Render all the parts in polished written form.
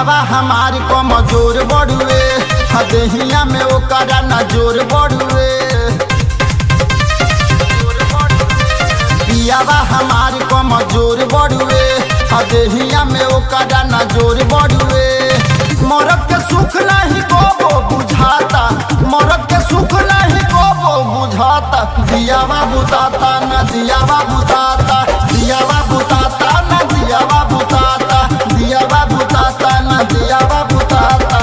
दियावा हमार को मजोर बड़ुए हदेहिया में ओकरा न जोर बड़ुए दियावा हमार को मजोर बड़ुए हदेहिया में ओकरा न जोर बड़ुए मरद के सुख नहीं को बुझाता मरद के सुख नहीं को बुझाता दियावा बुताता न दियावा बुताता दियावा बुताता न दियावा बुताता दियावा बुताता न दियावा बुताता।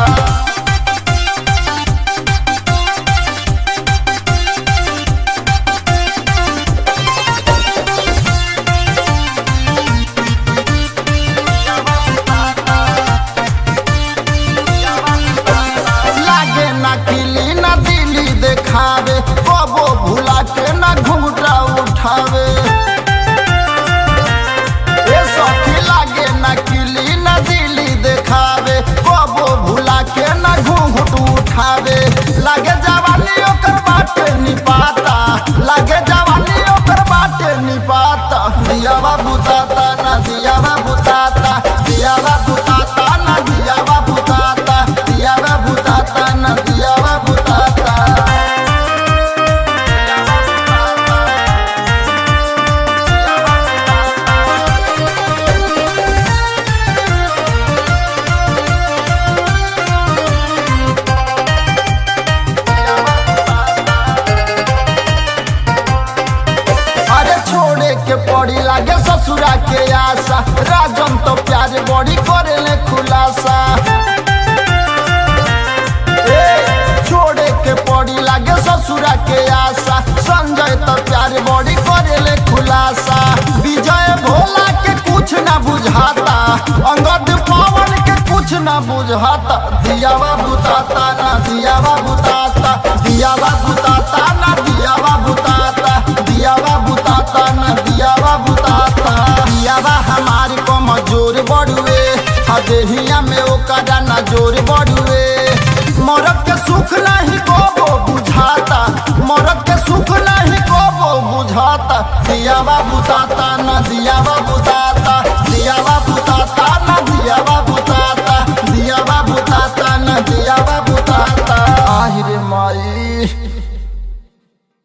लागे ना किली ना दिली देखावे कबो भुला के ना घूंघटा उठावे ए सखी लागे ना किली ना दिली देखावे कबो भुला के ना घूंघट उठावे लागे जवानी ओकर बाटे निपाता लागे जवानी ओकर बाटे निपाता दियावा बुताता ना दियावा बुताता दियावा बुताता ना दियावा बुताता दियावा बुताता ना दियावा बुताता। अरे छोड़े के पड़ी लागे ससुरा के आशा राजन तो प्यार बड़ी करेले खुलासा छोड़े के पड़ी लागे ससुरा के आशा संजय तो प्यार बड़ी करेले खुलासा विजय भोला के कुछ ना बुझाता अंगद पवन के कुछ ना बुझाता दियावा बुताता ना दियावा बुताता दियावा बुताता ना दियावा बुताता दियावा बुताता ना दियावा बुताता दियावा हमार को मजोर बड़ुए हदेहिया में ओकरा ना जोर बड़ुए मरद के सुख नहीं को बुझाता मरद के सुख नहीं को बुझाता दियावा बुताता ना दियावा बुताता दियावा बुताता ना दियावा बुताता दियावा बुताता ना दियावा बुताता। आहिरे माई।